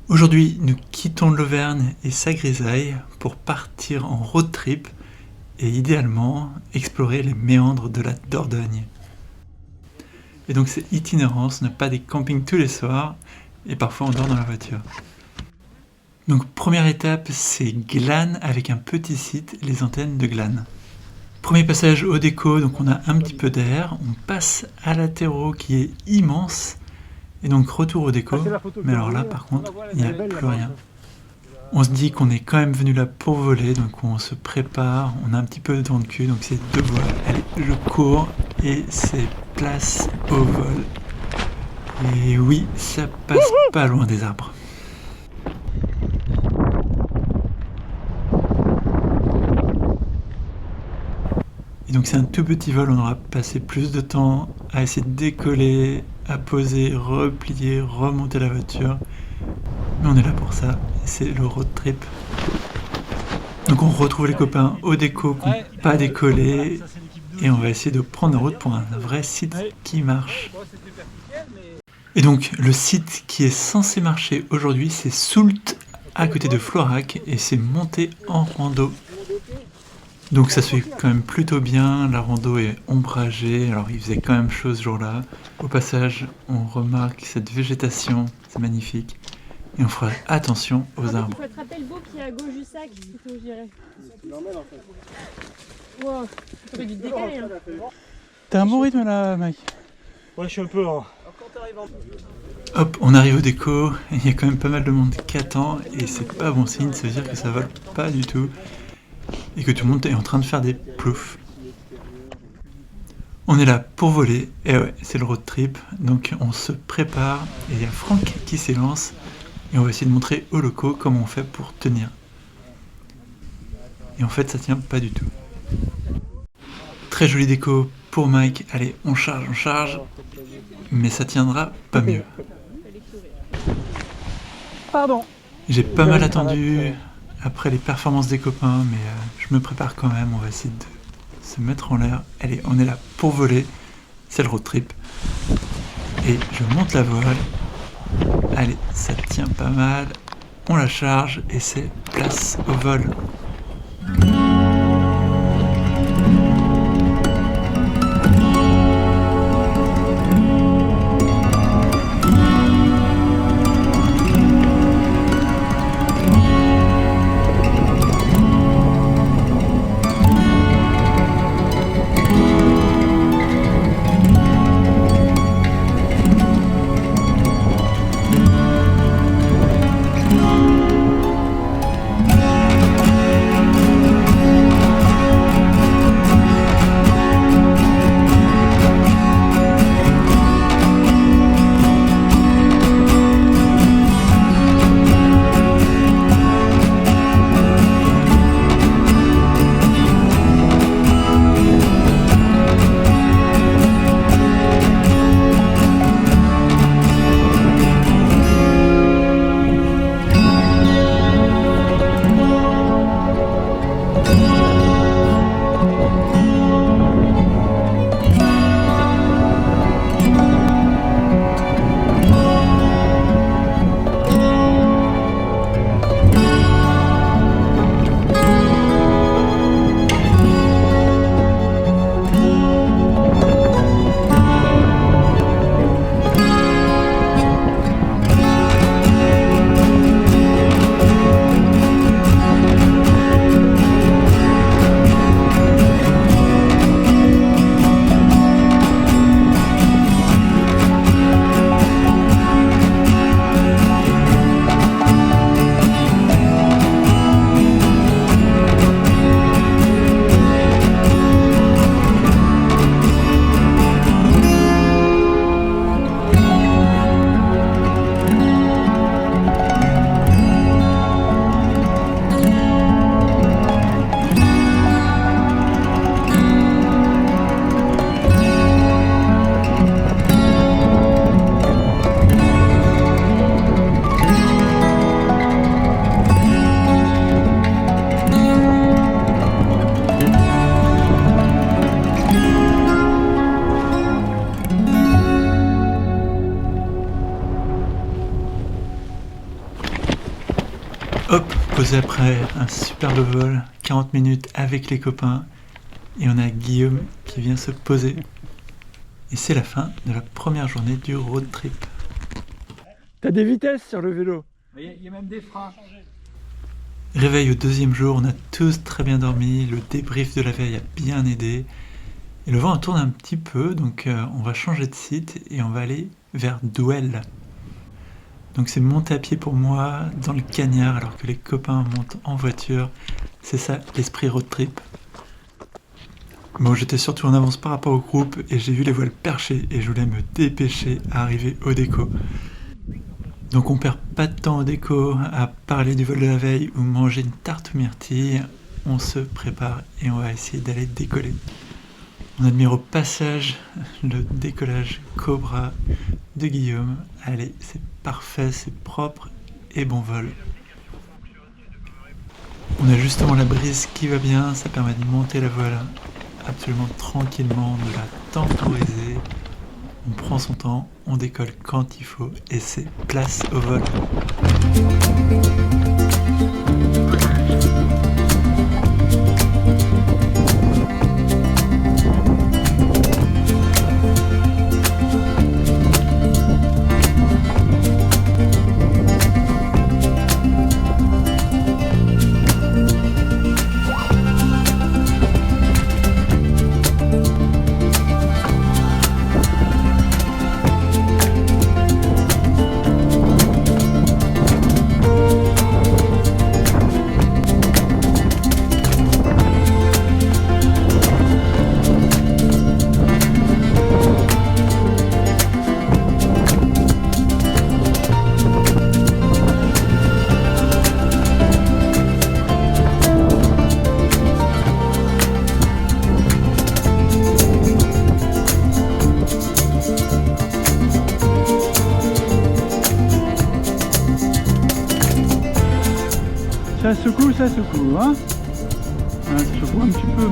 Aujourd'hui, nous quittons l'Auvergne et sa grisaille pour partir en road trip et idéalement explorer les méandres de la Dordogne. Et donc c'est itinérant, ce n'est pas des campings tous les soirs et parfois on dort dans la voiture. Donc première étape, c'est Glane avec un petit site, les antennes de Glane. Premier passage au déco, donc on a un petit peu d'air, on passe à l'Atéro qui est immense, et donc retour au déco, mais alors là par contre, il n'y a plus rien. On se dit qu'on est quand même venu là pour voler, donc on se prépare, on a un petit peu de vent de cul, donc c'est 2 voiles. Allez, je cours, et c'est place au vol. Et oui, ça passe pas loin des arbres. Et donc c'est un tout petit vol, on aura passé plus de temps à essayer de décoller, à poser, replier, remonter la voiture. Mais on est là pour ça, et c'est le road trip. Donc on retrouve les copains au déco qui n'ont pas décollé, et on va essayer de prendre la route pour un vrai site qui marche. Et donc le site qui est censé marcher aujourd'hui, c'est Soult, à côté de Florac, et c'est monté en rando. Donc ça se fait quand même plutôt bien, la rando est ombragée, alors il faisait quand même chaud ce jour-là. Au passage, on remarque cette végétation, c'est magnifique. Et on fera attention aux arbres. Il faut attraper le beau qui est à gauche du sac, plutôt, je dirais. C'est normal en fait. Wow, t'aurais dû te décaler. Hein. T'as un bon rythme là, Mike? Ouais, je suis un peu lent. Hop, on arrive au déco, il y a quand même pas mal de monde qui attend, et c'est pas bon signe, ça veut dire que ça vole pas du tout. Et que tout le monde est en train de faire des ploufs. On est là pour voler, et ouais, c'est le road trip, donc on se prépare, et il y a Franck qui s'élance, et on va essayer de montrer aux locaux comment on fait pour tenir. Et en fait, ça tient pas du tout. Très jolie déco pour Mike, allez, on charge, mais ça tiendra pas mieux. Pardon. J'ai pas mal attendu après les performances des copains, mais je me prépare quand même, on va essayer de se mettre en l'air. Allez, on est là pour voler, c'est le road trip. Et je monte la voile. Allez, ça tient pas mal. On la charge et c'est place au vol. Hop, posé après un superbe vol, 40 minutes avec les copains, et on a Guillaume qui vient se poser. Et c'est la fin de la première journée du road trip. T'as des vitesses sur le vélo. Il y a même des freins. Réveil au deuxième jour, on a tous très bien dormi, le débrief de la veille a bien aidé. Et le vent tourne un petit peu, donc on va changer de site et on va aller vers Douel. Donc c'est monter à pied pour moi dans le cagnard alors que les copains montent en voiture. C'est ça l'esprit road trip. Bon, j'étais surtout en avance par rapport au groupe et j'ai vu les voiles perchées et je voulais me dépêcher à arriver au déco. Donc on perd pas de temps au déco à parler du vol de la veille ou manger une tarte aux myrtilles. On se prépare et on va essayer d'aller décoller. On admire au passage le décollage Cobra de Guillaume. Allez, c'est parfait, c'est propre et bon vol. On a justement la brise qui va bien, ça permet de monter la voile absolument tranquillement, de la temporiser. On prend son temps, on décolle quand il faut et c'est place au vol. Ça secoue, hein. Ça secoue un petit peu.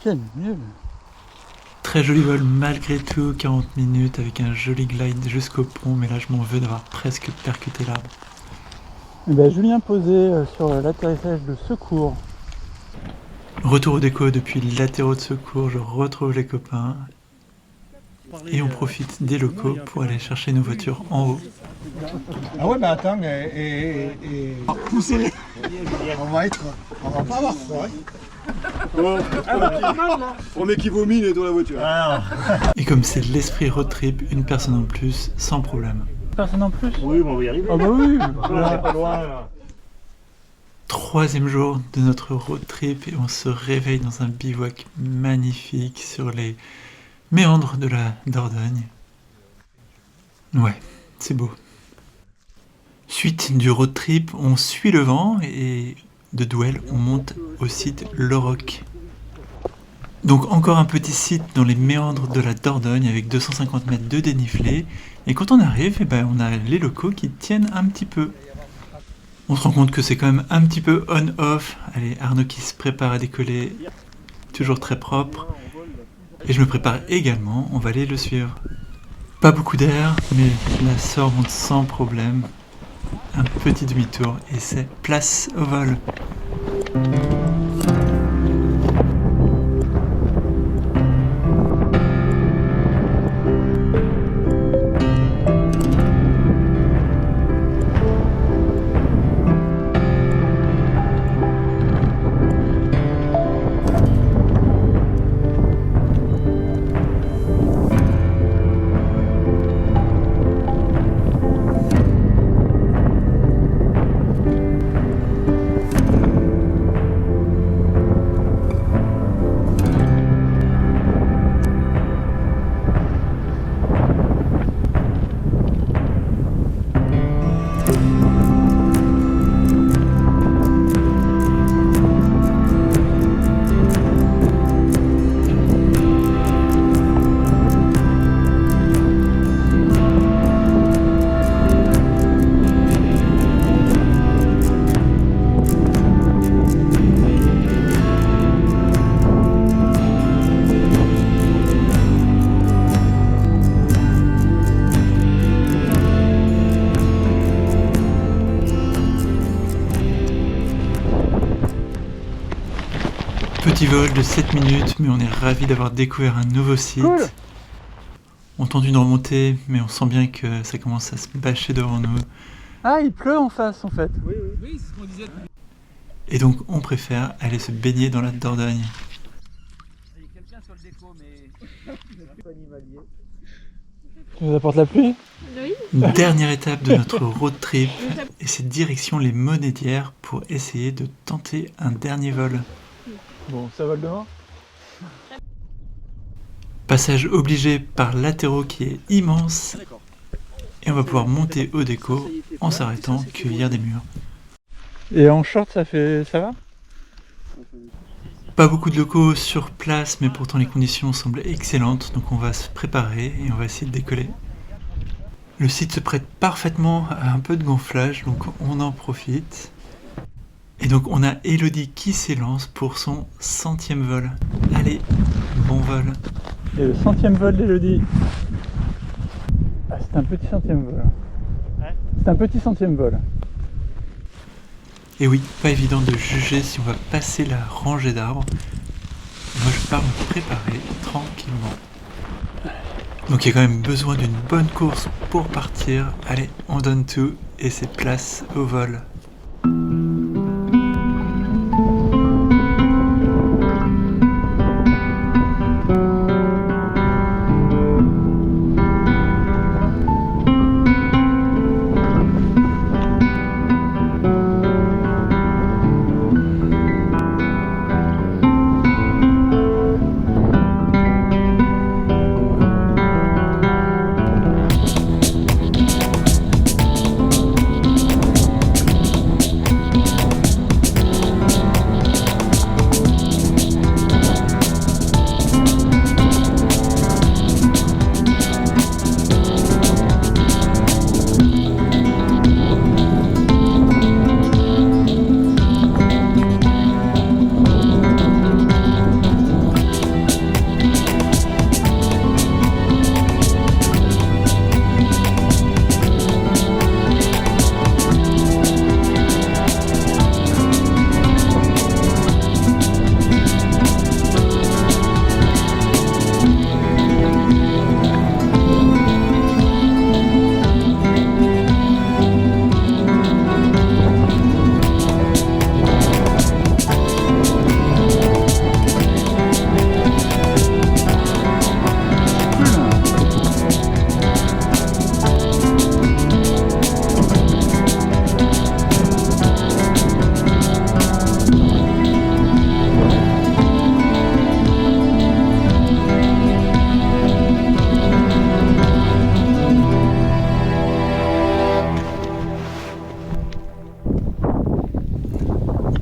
Quel nul. Très joli vol malgré tout, 40 minutes avec un joli glide jusqu'au pont, mais là je m'en veux d'avoir presque percuté l'arbre. Et ben, Julien posé sur l'atterrissage de secours. Retour au déco depuis les latéraux de secours, je retrouve les copains et on profite des locaux pour aller chercher nos voitures en haut. Ah ouais, mais attends, poussez-les. On va pas avoir froid. Premier qui vomit, il est dans la voiture. Et comme c'est l'esprit road trip, une personne en plus, sans problème. Personne en plus? Oui, on va y arriver. Ah bah oui. On est pas loin là. Troisième jour de notre road trip et on se réveille dans un bivouac magnifique sur les méandres de la Dordogne. Ouais, c'est beau. Suite du road trip, on suit le vent et de Douel, on monte au site Le Roc. Donc encore un petit site dans les méandres de la Dordogne avec 250 mètres de dénivelé. Et quand on arrive, on a les locaux qui tiennent un petit peu. On se rend compte que c'est quand même un petit peu on-off. Allez, Arnaud qui se prépare à décoller, toujours très propre. Et je me prépare également, on va aller le suivre. Pas beaucoup d'air, mais la sort monte sans problème. Un petit demi-tour et c'est place au vol. Petit vol de 7 minutes, mais on est ravis d'avoir découvert un nouveau site. Cool. On tente une remontée, mais on sent bien que ça commence à se bâcher devant nous. Ah, il pleut en face en fait. Oui, c'est ce qu'on disait. Et donc on préfère aller se baigner dans la Dordogne. Il y a quelqu'un sur le déco, mais... Tu nous apportes la pluie? Oui. Dernière étape de notre road trip, et c'est direction les Monédières pour essayer de tenter un dernier vol. Bon, ça vole demain? Passage obligé par latéraux qui est immense, et on va pouvoir monter au déco en s'arrêtant cueillir des murs. Et en short, ça va? Pas beaucoup de locaux sur place, mais pourtant les conditions semblent excellentes, donc on va se préparer et on va essayer de décoller. Le site se prête parfaitement à un peu de gonflage, donc on en profite. Et donc on a Elodie qui s'élance pour son 100e vol. Allez, bon vol. Et le 100e vol d'Elodie. Ah, c'est un petit 100e vol. Ouais. C'est un petit 100e vol. Et oui, pas évident de juger si on va passer la rangée d'arbres. Moi je pars me préparer tranquillement. Donc il y a quand même besoin d'une bonne course pour partir. Allez, on donne tout et c'est place au vol.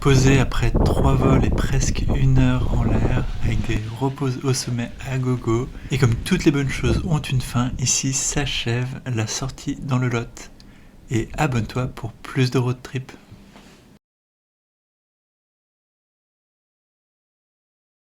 Posé après 3 vols et presque 1 heure en l'air, avec avec des repos au sommet à gogo. Et comme toutes les bonnes choses ont une fin, ici s'achève la sortie dans le Lot. Et abonne-toi pour plus de road trip.